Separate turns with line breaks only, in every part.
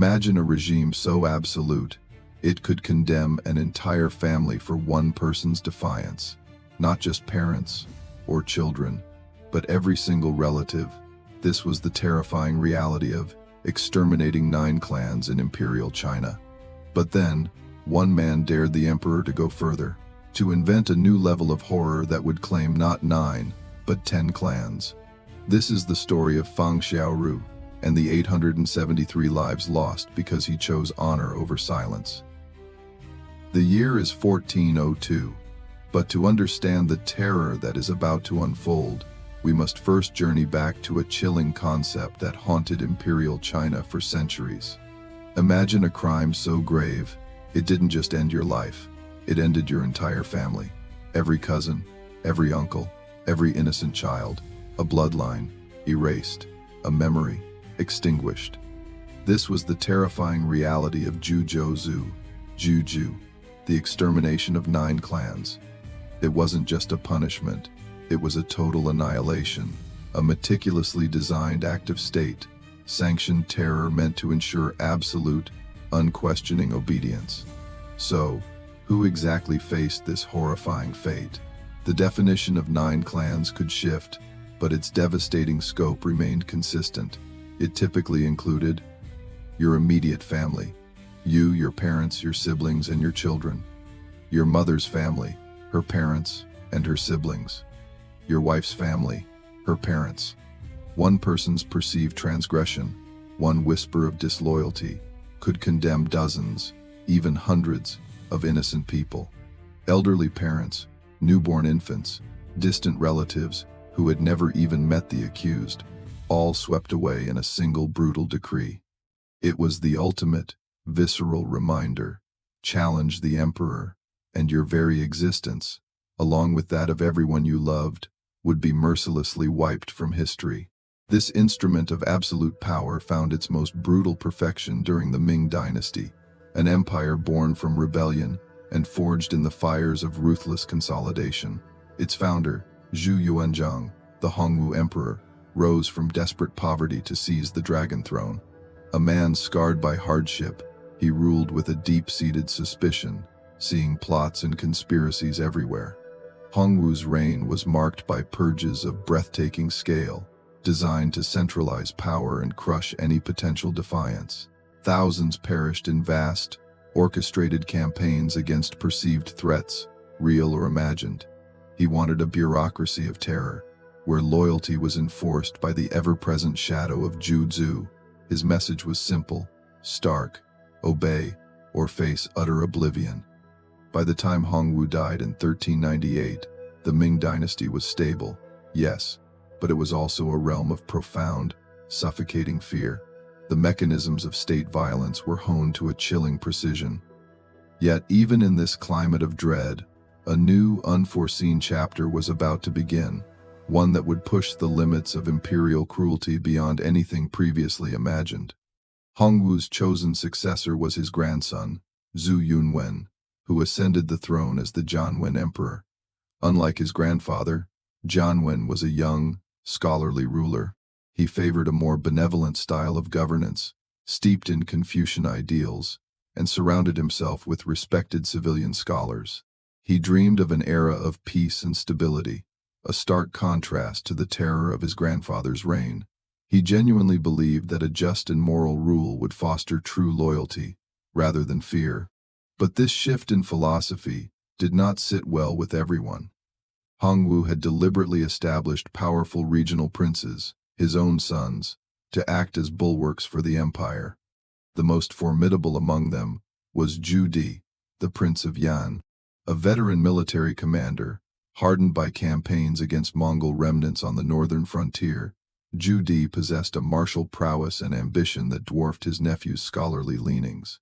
Imagine a regime so absolute, it could condemn an entire family for one person's defiance. Not just parents or children, but every single relative. This was the terrifying reality of exterminating 9 clans in Imperial China. But then, one man dared the emperor to go further, to invent a new level of horror that would claim not 9, but 10 clans. This is the story of Fang Xiaoru and the 873 lives lost because he chose honor over silence. The year is 1402, but to understand the terror that is about to unfold, we must first journey back to a chilling concept that haunted Imperial China for centuries. Imagine a crime so grave, it didn't just end your life, it ended your entire family. Every cousin, every uncle, every innocent child, a bloodline, erased, a memory, extinguished. This was the terrifying reality of Zhu, the extermination of 9 clans. It wasn't just a punishment, it was a total annihilation, a meticulously designed act of state, sanctioned terror meant to ensure absolute, unquestioning obedience. So, who exactly faced this horrifying fate? The definition of 9 clans could shift, but its devastating scope remained consistent. It typically included your immediate family, you, your parents, your siblings, and your children. Your mother's family, her parents, and her siblings. Your wife's family, her parents. One person's perceived transgression, one whisper of disloyalty, could condemn dozens, even hundreds, of innocent people. Elderly parents, newborn infants, distant relatives who had never even met the accused, all swept away in a single brutal decree. It was the ultimate, visceral reminder: challenge the emperor, and your very existence, along with that of everyone you loved, would be mercilessly wiped from history. This instrument of absolute power found its most brutal perfection during the Ming Dynasty, an empire born from rebellion and forged in the fires of ruthless consolidation. Its founder, Zhu Yuanzhang, the Hongwu emperor, rose from desperate poverty to seize the dragon throne. A man scarred by hardship, he ruled with a deep-seated suspicion, seeing plots and conspiracies everywhere. Hongwu's reign was marked by purges of breathtaking scale, designed to centralize power and crush any potential defiance. Thousands perished in vast, orchestrated campaigns against perceived threats, real or imagined. He wanted a bureaucracy of terror, where loyalty was enforced by the ever-present shadow of Zhu. His message was simple, stark: obey or face utter oblivion. By the time Hongwu died in 1398, the Ming Dynasty was stable, yes, but it was also a realm of profound, suffocating fear. The mechanisms of state violence were honed to a chilling precision. Yet even in this climate of dread, a new, unforeseen chapter was about to begin, one that would push the limits of imperial cruelty beyond anything previously imagined. Hongwu's chosen successor was his grandson, Zhu Yunwen, who ascended the throne as the Jianwen emperor. Unlike his grandfather, Jianwen was a young, scholarly ruler. He favored a more benevolent style of governance, steeped in Confucian ideals, and surrounded himself with respected civilian scholars. He dreamed of an era of peace and stability, a stark contrast to the terror of his grandfather's reign. He genuinely believed that a just and moral rule would foster true loyalty, rather than fear. But this shift in philosophy did not sit well with everyone. Hongwu had deliberately established powerful regional princes, his own sons, to act as bulwarks for the empire. The most formidable among them was Zhu Di, the Prince of Yan, a veteran military commander, hardened by campaigns against Mongol remnants on the northern frontier. Zhu Di possessed a martial prowess and ambition that dwarfed his nephew's scholarly leanings.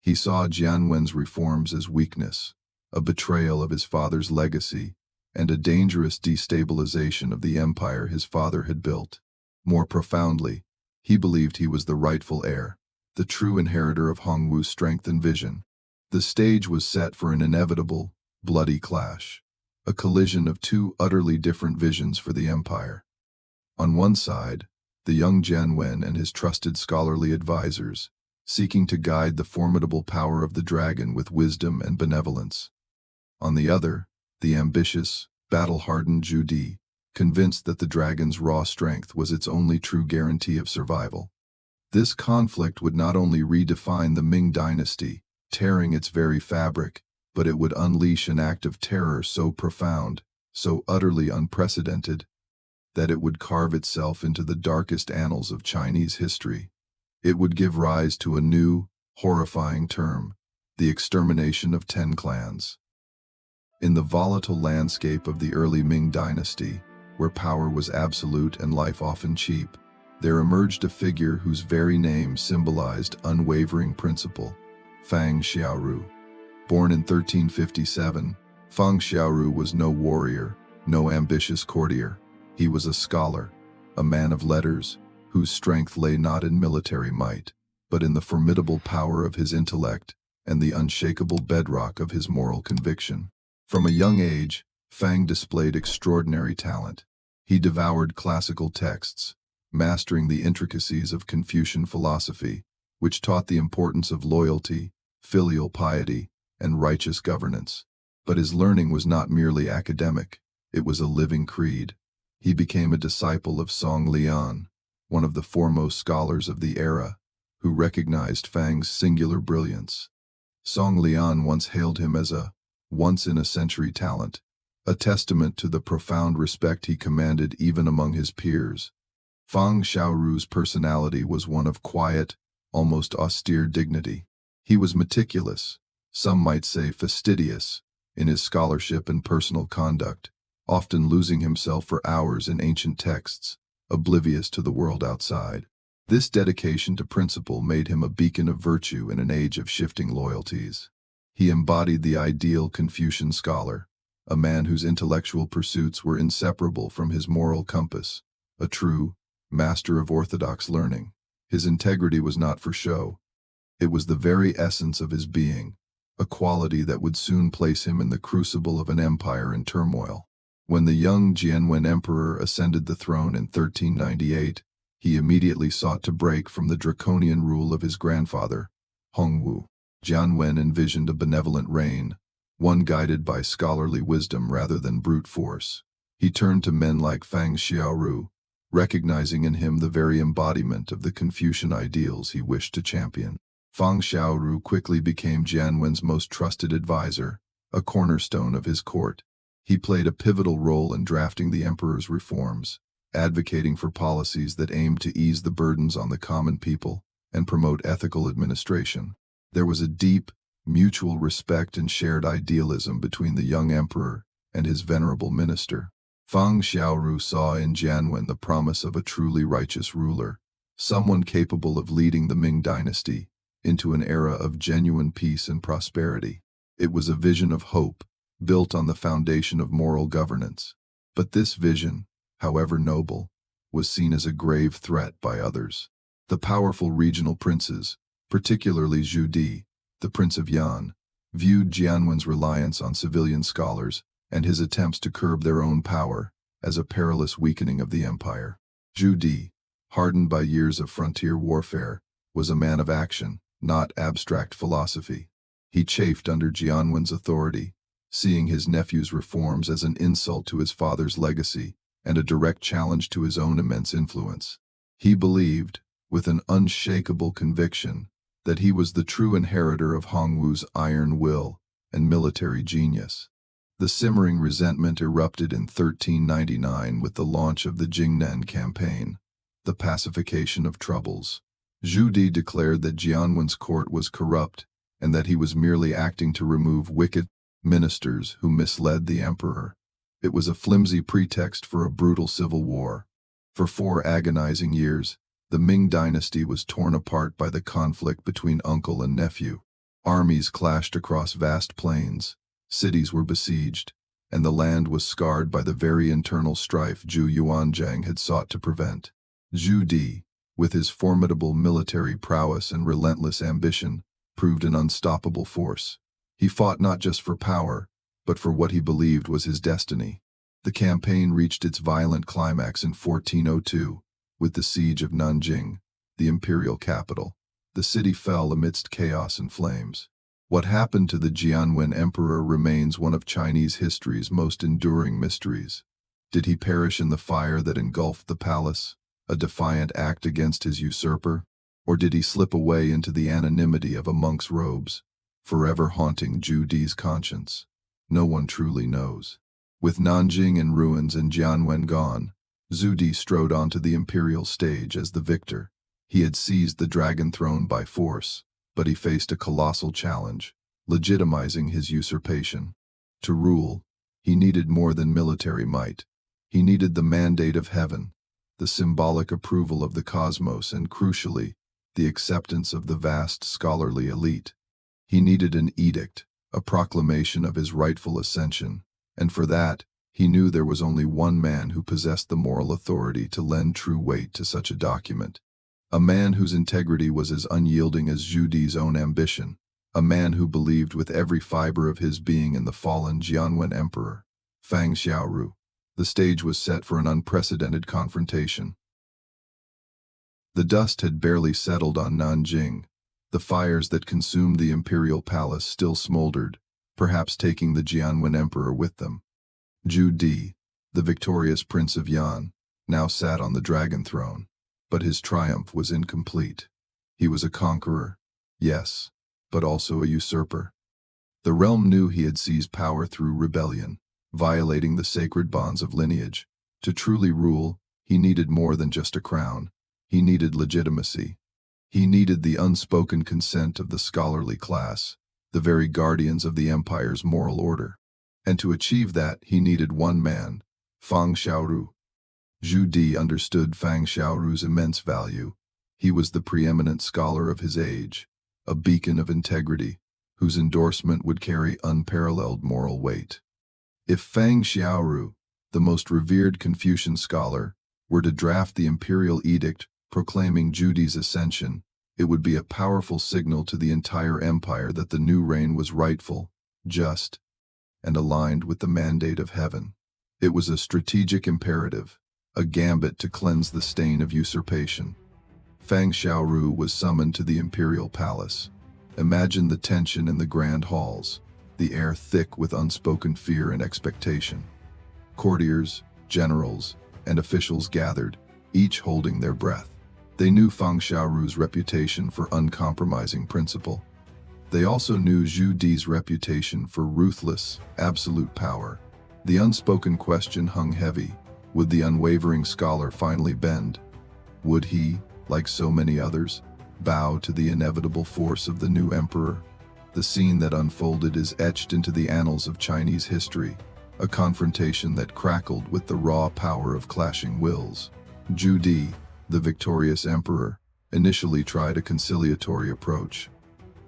He saw Jianwen's reforms as weakness, a betrayal of his father's legacy, and a dangerous destabilization of the empire his father had built. More profoundly, he believed he was the rightful heir, the true inheritor of Hongwu's strength and vision. The stage was set for an inevitable, bloody clash, a collision of two utterly different visions for the empire. On one side, the young Jianwen and his trusted scholarly advisors, seeking to guide the formidable power of the dragon with wisdom and benevolence. On the other, the ambitious, battle-hardened Zhu Di, convinced that the dragon's raw strength was its only true guarantee of survival. This conflict would not only redefine the Ming dynasty, tearing its very fabric, but it would unleash an act of terror so profound, so utterly unprecedented, that it would carve itself into the darkest annals of Chinese history. It would give rise to a new, horrifying term, the extermination of 10 clans. In the volatile landscape of the early Ming dynasty, where power was absolute and life often cheap, there emerged a figure whose very name symbolized unwavering principle, Fang Xiaoru. Born in 1357, Fang Xiaoru was no warrior, no ambitious courtier. He was a scholar, a man of letters, whose strength lay not in military might, but in the formidable power of his intellect and the unshakable bedrock of his moral conviction. From a young age, Fang displayed extraordinary talent. He devoured classical texts, mastering the intricacies of Confucian philosophy, which taught the importance of loyalty, filial piety, and righteous governance. But his learning was not merely academic, it was a living creed. He became a disciple of Song Lian, one of the foremost scholars of the era, who recognized Fang's singular brilliance. Song Lian once hailed him as a once-in-a-century talent, a testament to the profound respect he commanded even among his peers. Fang Xiaoru's personality was one of quiet, almost austere dignity. He was meticulous, some might say fastidious, in his scholarship and personal conduct, often losing himself for hours in ancient texts, oblivious to the world outside. This dedication to principle made him a beacon of virtue in an age of shifting loyalties. He embodied the ideal Confucian scholar, a man whose intellectual pursuits were inseparable from his moral compass, a true master of orthodox learning. His integrity was not for show. It was the very essence of his being, a quality that would soon place him in the crucible of an empire in turmoil. When the young Jianwen emperor ascended the throne in 1398, he immediately sought to break from the draconian rule of his grandfather, Hongwu. Jianwen envisioned a benevolent reign, one guided by scholarly wisdom rather than brute force. He turned to men like Fang Xiaoru, recognizing in him the very embodiment of the Confucian ideals he wished to champion. Fang Xiaoru quickly became Jianwen's most trusted advisor, a cornerstone of his court. He played a pivotal role in drafting the emperor's reforms, advocating for policies that aimed to ease the burdens on the common people and promote ethical administration. There was a deep, mutual respect and shared idealism between the young emperor and his venerable minister. Fang Xiaoru saw in Jianwen the promise of a truly righteous ruler, someone capable of leading the Ming dynasty into an era of genuine peace and prosperity. It was a vision of hope, built on the foundation of moral governance. But this vision, however noble, was seen as a grave threat by others. The powerful regional princes, particularly Zhu Di, the Prince of Yan, viewed Jianwen's reliance on civilian scholars and his attempts to curb their own power as a perilous weakening of the empire. Zhu Di, hardened by years of frontier warfare, was a man of action, not abstract philosophy. He chafed under Jianwen's authority, seeing his nephew's reforms as an insult to his father's legacy and a direct challenge to his own immense influence. He believed, with an unshakable conviction, that he was the true inheritor of Hongwu's iron will and military genius. The simmering resentment erupted in 1399 with the launch of the Jingnan campaign, the pacification of troubles. Zhu Di declared that Jianwen's court was corrupt and that he was merely acting to remove wicked ministers who misled the emperor. It was a flimsy pretext for a brutal civil war. For 4 agonizing years, the Ming dynasty was torn apart by the conflict between uncle and nephew. Armies clashed across vast plains, cities were besieged, and the land was scarred by the very internal strife Zhu Yuanzhang had sought to prevent. Zhu Di, with his formidable military prowess and relentless ambition, proved an unstoppable force. He fought not just for power, but for what he believed was his destiny. The campaign reached its violent climax in 1402, with the siege of Nanjing, the imperial capital. the city fell amidst chaos and flames. What happened to the Jianwen emperor remains one of Chinese history's most enduring mysteries. Did he perish in the fire that engulfed the palace, a defiant act against his usurper? Or did he slip away into the anonymity of a monk's robes, forever haunting Zhu Di's conscience? No one truly knows. With Nanjing in ruins and Jianwen gone, Zhu Di strode onto the imperial stage as the victor. He had seized the dragon throne by force, but he faced a colossal challenge, legitimizing his usurpation. To rule, he needed more than military might. He needed the mandate of heaven, the symbolic approval of the cosmos, and crucially, the acceptance of the vast scholarly elite. He needed an edict, a proclamation of his rightful ascension, and for that, he knew there was only one man who possessed the moral authority to lend true weight to such a document. A man whose integrity was as unyielding as Zhu Di's own ambition, a man who believed with every fiber of his being in the fallen Jianwen emperor, Fang Xiaoru. The stage was set for an unprecedented confrontation. The dust had barely settled on Nanjing. The fires that consumed the imperial palace still smoldered, perhaps taking the Jianwen emperor with them. Zhu Di, the victorious prince of Yan, now sat on the dragon throne, but his triumph was incomplete. He was a conqueror, yes, but also a usurper. The realm knew he had seized power through rebellion, violating the sacred bonds of lineage. To truly rule, he needed more than just a crown. He needed legitimacy. He needed the unspoken consent of the scholarly class, the very guardians of the empire's moral order. And to achieve that, he needed one man, Fang Xiaoru. Zhu Di understood Fang Xiaoru's immense value. He was the preeminent scholar of his age, a beacon of integrity, whose endorsement would carry unparalleled moral weight. If Fang Xiaoru, the most revered Confucian scholar, were to draft the imperial edict proclaiming Zhu Di's ascension, it would be a powerful signal to the entire empire that the new reign was rightful, just, and aligned with the mandate of heaven. It was a strategic imperative, a gambit to cleanse the stain of usurpation. Fang Xiaoru was summoned to the imperial palace. Imagine the tension in the grand halls, the air thick with unspoken fear and expectation. Courtiers, generals, and officials gathered, each holding their breath. They knew Fang Xiaoru's reputation for uncompromising principle. They also knew Zhu Di's reputation for ruthless, absolute power. The unspoken question hung heavy. Would the unwavering scholar finally bend? Would he, like so many others, bow to the inevitable force of the new emperor? The scene that unfolded is etched into the annals of Chinese history, a confrontation that crackled with the raw power of clashing wills. Zhu Di, the victorious emperor, initially tried a conciliatory approach.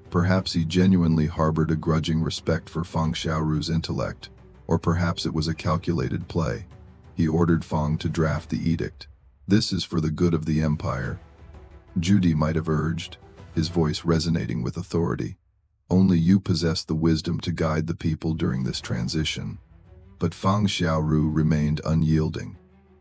Perhaps he genuinely harbored a grudging respect for Fang Xiaoru's intellect, or perhaps it was a calculated play. He ordered Fang to draft the edict. "This is for the good of the empire," Zhu Di might have urged, his voice resonating with authority. "Only you possess the wisdom to guide the people during this transition." But Fang Xiaoru remained unyielding.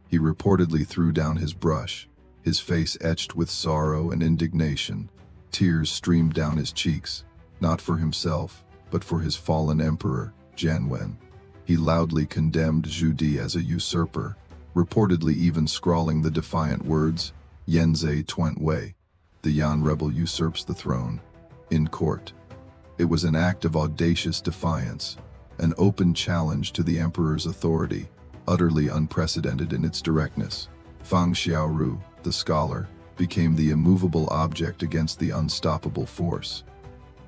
He reportedly threw down his brush, his face etched with sorrow and indignation. Tears streamed down his cheeks, not for himself, but for his fallen emperor, Jianwen. He loudly condemned Zhu Di as a usurper, reportedly even scrawling the defiant words, "Yanzai Twent Wei, the Yan rebel usurps the throne," in court. It was an act of audacious defiance, an open challenge to the emperor's authority, utterly unprecedented in its directness. Fang Xiaoru, the scholar, became the immovable object against the unstoppable force.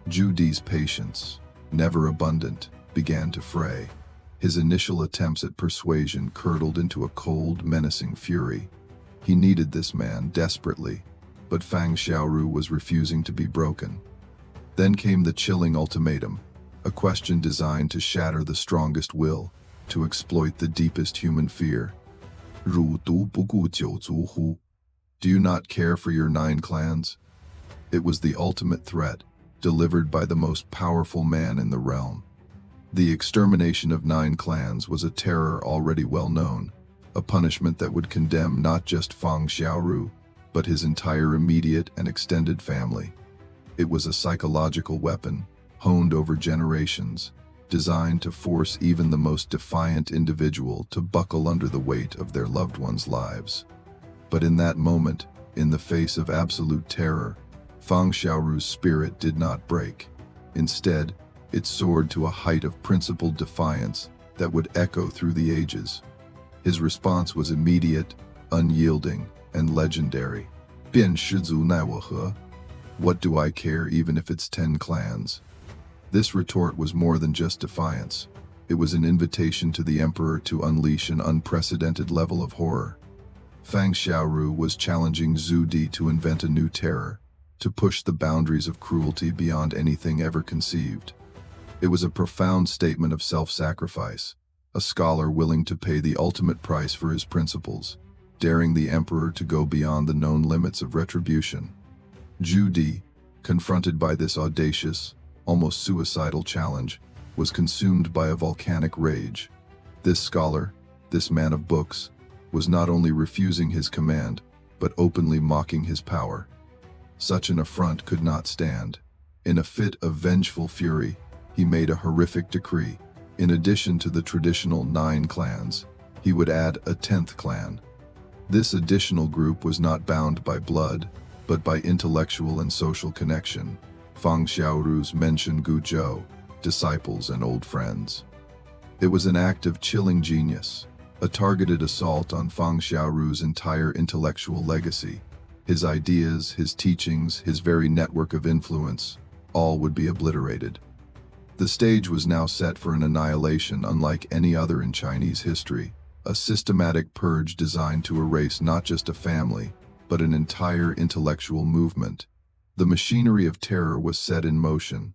Zhu Di's patience, never abundant, began to fray. His initial attempts at persuasion curdled into a cold, menacing fury. He needed this man desperately, but Fang Xiaoru was refusing to be broken. Then came the chilling ultimatum, a question designed to shatter the strongest will, to exploit the deepest human fear. "如独不顾九族乎?" Do you not care for your 9 clans? It was the ultimate threat, delivered by the most powerful man in the realm. The extermination of 9 clans was a terror already well known, a punishment that would condemn not just Fang Xiaoru, but his entire immediate and extended family. It was a psychological weapon, honed over generations, designed to force even the most defiant individual to buckle under the weight of their loved ones' lives. But in that moment, in the face of absolute terror, Fang Xiaoru's spirit did not break. Instead, it soared to a height of principled defiance that would echo through the ages. His response was immediate, unyielding, and legendary. 便氏族奈我何? What do I care even if it's 10 clans? This retort was more than just defiance. It was an invitation to the emperor to unleash an unprecedented level of horror. Fang Xiaoru was challenging Zhu Di to invent a new terror, to push the boundaries of cruelty beyond anything ever conceived. It was a profound statement of self-sacrifice, a scholar willing to pay the ultimate price for his principles, daring the emperor to go beyond the known limits of retribution. Zhu Di, confronted by this audacious, almost suicidal challenge, was consumed by a volcanic rage. This scholar, this man of books, was not only refusing his command, but openly mocking his power. Such an affront could not stand. In a fit of vengeful fury, he made a horrific decree. In addition to the traditional 9 clans, he would add a 10th clan. This additional group was not bound by blood, but by intellectual and social connection. Fang Xiaoru's Menshin Guzhou, disciples and old friends. It was an act of chilling genius, a targeted assault on Fang Xiaoru's entire intellectual legacy. His ideas, his teachings, his very network of influence, all would be obliterated. The stage was now set for an annihilation unlike any other in Chinese history, a systematic purge designed to erase not just a family, but an entire intellectual movement. The machinery of terror was set in motion.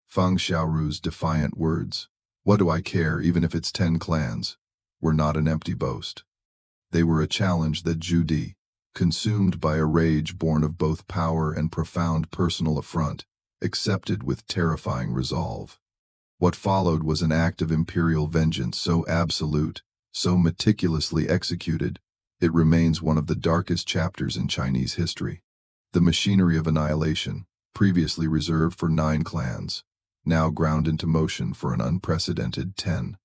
Fang Xiaoru's defiant words, "What do I care even if it's 10 clans?" were not an empty boast. They were a challenge that Zhu Di, consumed by a rage born of both power and profound personal affront, accepted with terrifying resolve. What followed was an act of imperial vengeance so absolute, so meticulously executed, it remains one of the darkest chapters in Chinese history. The machinery of annihilation, previously reserved for 9 clans, now ground into motion for an unprecedented 10.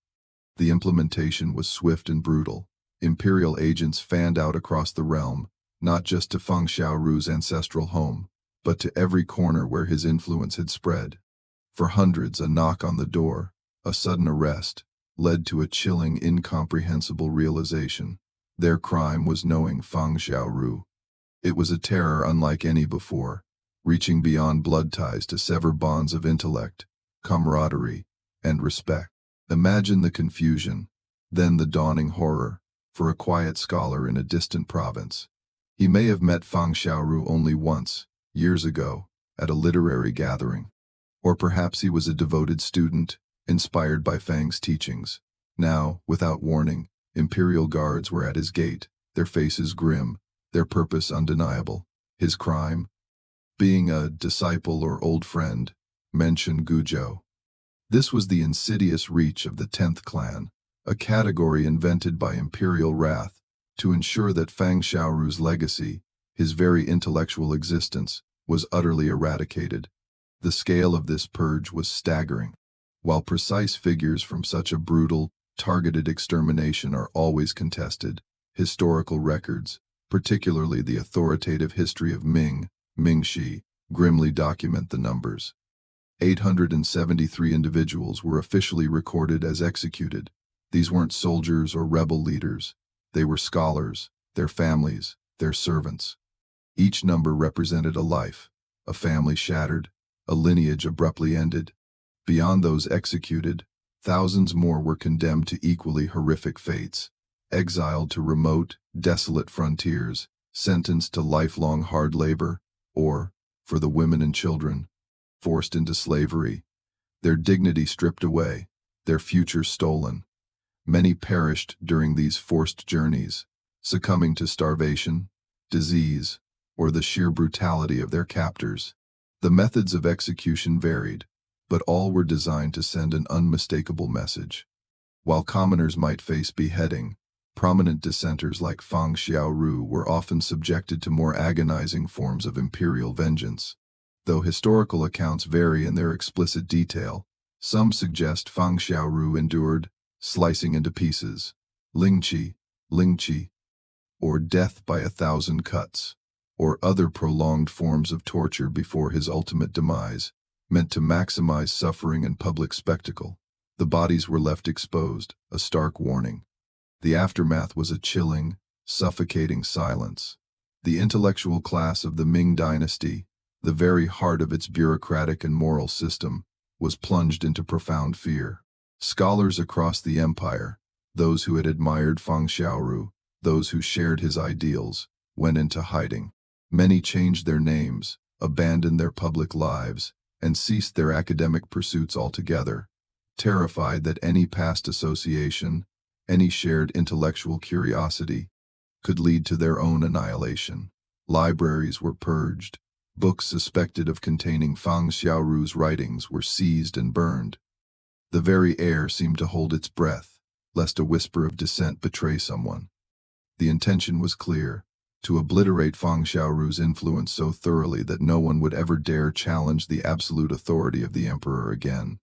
The implementation was swift and brutal. Imperial agents fanned out across the realm, not just to Fang Xiaoru's ancestral home, but to every corner where his influence had spread. For hundreds, a knock on the door, a sudden arrest, led to a chilling, incomprehensible realization. Their crime was knowing Fang Xiaoru. It was a terror unlike any before, reaching beyond blood ties to sever bonds of intellect, camaraderie, and respect. Imagine the confusion, then the dawning horror, for a quiet scholar in a distant province. He may have met Fang Xiaoru only once, years ago, at a literary gathering. Or perhaps he was a devoted student, inspired by Fang's teachings. Now, without warning, imperial guards were at his gate, their faces grim, their purpose undeniable. His crime? Being a disciple or old friend, Menshin Guzhou. This was the insidious reach of the 10th clan, a category invented by imperial wrath to ensure that Fang Xiaoru's legacy, his very intellectual existence, was utterly eradicated. The scale of this purge was staggering. While precise figures from such a brutal, targeted extermination are always contested, historical records, particularly the authoritative history of Mingxi, grimly document the numbers. 873 individuals were officially recorded as executed. These weren't soldiers or rebel leaders. They were scholars, their families, their servants. Each number represented a life, a family shattered, a lineage abruptly ended. Beyond those executed, thousands more were condemned to equally horrific fates, exiled to remote, desolate frontiers, sentenced to lifelong hard labor, or, for the women and children, forced into slavery, their dignity stripped away, their future stolen. Many perished during these forced journeys, succumbing to starvation, disease, or the sheer brutality of their captors. The methods of execution varied, but all were designed to send an unmistakable message. While commoners might face beheading, prominent dissenters like Fang Xiaoru were often subjected to more agonizing forms of imperial vengeance. Though historical accounts vary in their explicit detail, some suggest Fang Xiaoru endured slicing into pieces, lingqi, or death by 1,000 cuts, or other prolonged forms of torture before his ultimate demise, meant to maximize suffering and public spectacle. The bodies were left exposed, a stark warning. The aftermath was a chilling, suffocating silence. The intellectual class of the Ming dynasty, the very heart of its bureaucratic and moral system, was plunged into profound fear. Scholars across the empire, those who had admired Fang Xiaoru, those who shared his ideals, went into hiding. Many changed their names, abandoned their public lives, and ceased their academic pursuits altogether, terrified that any past association, any shared intellectual curiosity, could lead to their own annihilation. Libraries were purged. Books suspected of containing Fang Xiaoru's writings were seized and burned. The very air seemed to hold its breath, lest a whisper of dissent betray someone. The intention was clear: to obliterate Fang Xiaoru's influence so thoroughly that no one would ever dare challenge the absolute authority of the emperor again.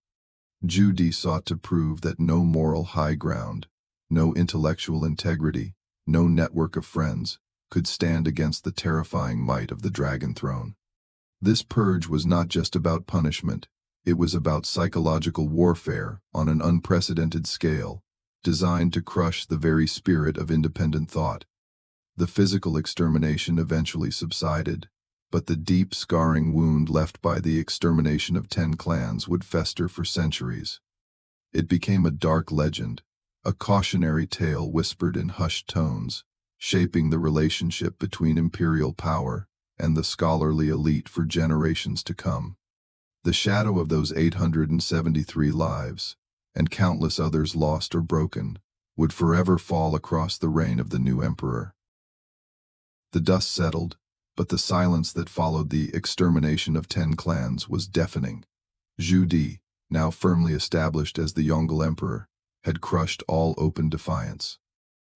Zhu Di sought to prove that no moral high ground, no intellectual integrity, no network of friends, could stand against the terrifying might of the Dragon Throne. This purge was not just about punishment, it was about psychological warfare on an unprecedented scale, designed to crush the very spirit of independent thought. The physical extermination eventually subsided, but the deep, scarring wound left by the extermination of 10 clans would fester for centuries. It became a dark legend, a cautionary tale whispered in hushed tones, shaping the relationship between imperial power and the scholarly elite for generations to come. The shadow of those 873 lives, and countless others lost or broken, would forever fall across the reign of the new emperor. The dust settled, but the silence that followed the extermination of 10 clans was deafening. Zhu Di, now firmly established as the Yongle emperor, had crushed all open defiance.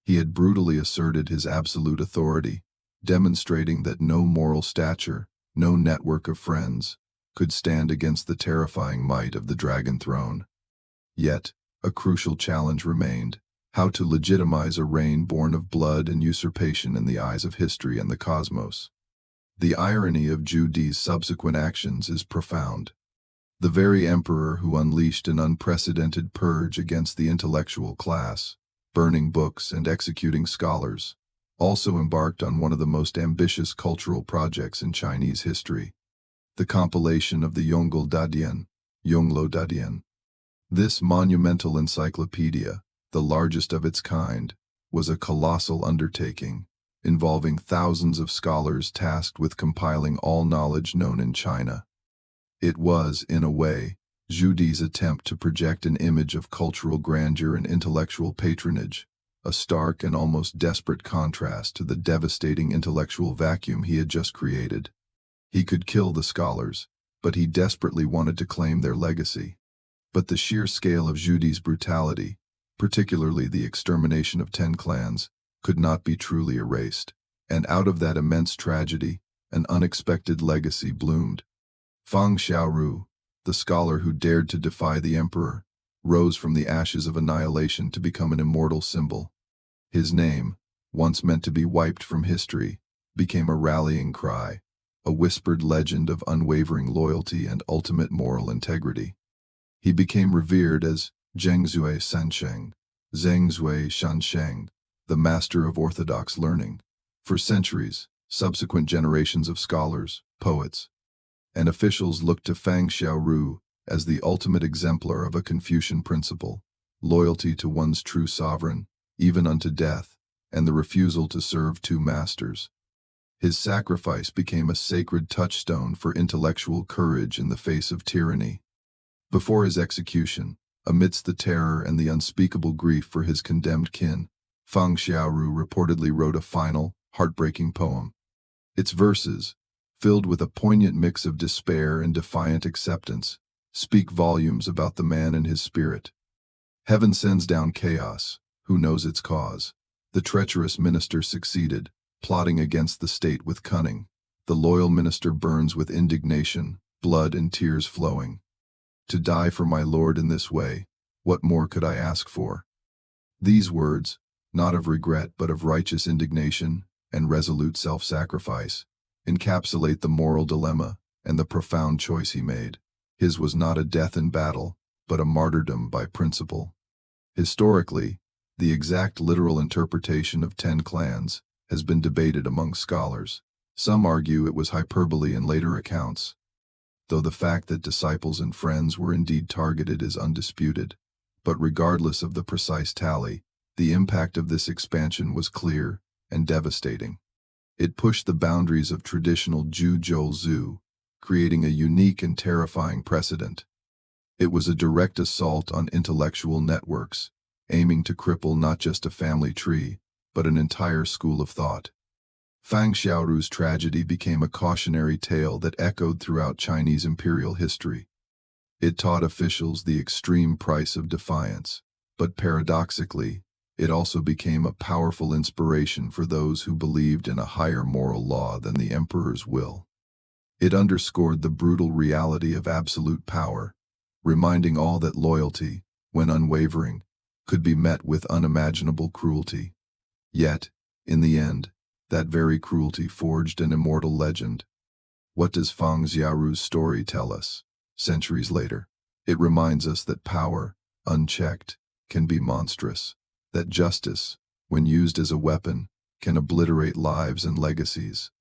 He had brutally asserted his absolute authority, demonstrating that no moral stature, no network of friends, could stand against the terrifying might of the Dragon Throne. Yet, a crucial challenge remained: how to legitimize a reign born of blood and usurpation in the eyes of history and the cosmos. The irony of Zhu Di's subsequent actions is profound. The very emperor who unleashed an unprecedented purge against the intellectual class, burning books and executing scholars, also embarked on one of the most ambitious cultural projects in Chinese history: the compilation of the Yongle Dadian. This monumental encyclopedia, the largest of its kind, was a colossal undertaking, involving thousands of scholars tasked with compiling all knowledge known in China. It was, in a way, Zhu Di's attempt to project an image of cultural grandeur and intellectual patronage, a stark and almost desperate contrast to the devastating intellectual vacuum he had just created. He could kill the scholars, but he desperately wanted to claim their legacy. But the sheer scale of Zhu Di's brutality, particularly the extermination of 10 clans, could not be truly erased, and out of that immense tragedy, an unexpected legacy bloomed. Fang Xiaoru, the scholar who dared to defy the emperor, rose from the ashes of annihilation to become an immortal symbol. His name, once meant to be wiped from history, became a rallying cry, a whispered legend of unwavering loyalty and ultimate moral integrity. He became revered as Zhengzui Shansheng, the master of orthodox learning. For centuries, subsequent generations of scholars, poets, and officials looked to Fang Xiaoru as the ultimate exemplar of a Confucian principle: loyalty to one's true sovereign, even unto death, and the refusal to serve two masters. His sacrifice became a sacred touchstone for intellectual courage in the face of tyranny. Before his execution, amidst the terror and the unspeakable grief for his condemned kin, Fang Xiaoru reportedly wrote a final, heartbreaking poem. Its verses, filled with a poignant mix of despair and defiant acceptance, speak volumes about the man and his spirit. Heaven sends down chaos, who knows its cause? The treacherous minister succeeded, plotting against the state with cunning. The loyal minister burns with indignation, blood and tears flowing. To die for my lord in this way, what more could I ask for? These words, not of regret but of righteous indignation and resolute self-sacrifice, encapsulate the moral dilemma and the profound choice he made. His was not a death in battle, but a martyrdom by principle. Historically, the exact literal interpretation of 10 clans has been debated among scholars. Some argue it was hyperbole in later accounts, though the fact that disciples and friends were indeed targeted is undisputed. But regardless of the precise tally, the impact of this expansion was clear and devastating. It pushed the boundaries of traditional Ju-Jol-Zu, creating a unique and terrifying precedent. It was a direct assault on intellectual networks, aiming to cripple not just a family tree, but an entire school of thought. Fang Xiaoru's tragedy became a cautionary tale that echoed throughout Chinese imperial history. It taught officials the extreme price of defiance, but paradoxically, it also became a powerful inspiration for those who believed in a higher moral law than the emperor's will. It underscored the brutal reality of absolute power, reminding all that loyalty, when unwavering, could be met with unimaginable cruelty. Yet, in the end, that very cruelty forged an immortal legend. What does Fang Xiaoru's story tell us? Centuries later, it reminds us that power, unchecked, can be monstrous, that justice, when used as a weapon, can obliterate lives and legacies.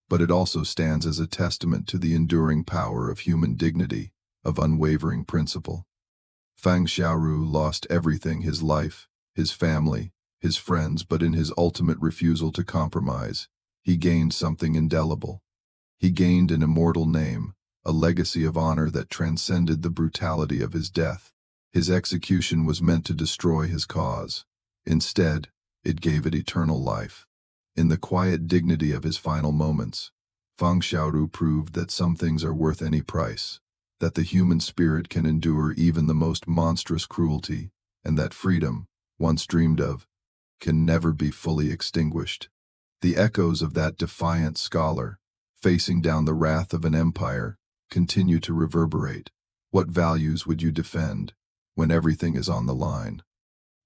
But it also stands as a testament to the enduring power of human dignity, of unwavering principle. Fang Xiaoru lost everything: his life, his family, his friends, but in his ultimate refusal to compromise, he gained something indelible. He gained an immortal name, a legacy of honor that transcended the brutality of his death. His execution was meant to destroy his cause. Instead, it gave it eternal life. In the quiet dignity of his final moments, Fang Xiaoru proved that some things are worth any price, that the human spirit can endure even the most monstrous cruelty, and that freedom, once dreamed of, can never be fully extinguished. The echoes of that defiant scholar, facing down the wrath of an empire, continue to reverberate. What values would you defend when everything is on the line?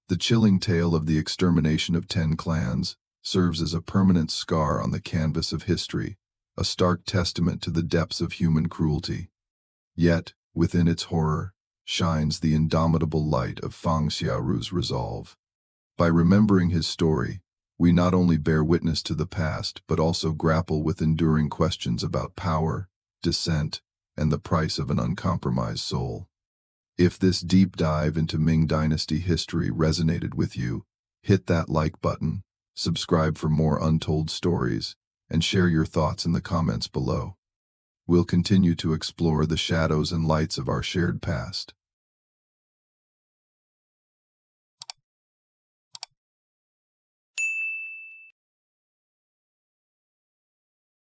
The chilling tale of the extermination of 10 clans serves as a permanent scar on the canvas of history, a stark testament to the depths of human cruelty. Yet, within its horror, shines the indomitable light of Fang Xiaoru's resolve. By remembering his story, we not only bear witness to the past, but also grapple with enduring questions about power, dissent, and the price of an uncompromised soul. If this deep dive into Ming Dynasty history resonated with you, hit that like button, subscribe for more untold stories, and share your thoughts in the comments below. We'll continue to explore the shadows and lights of our shared past.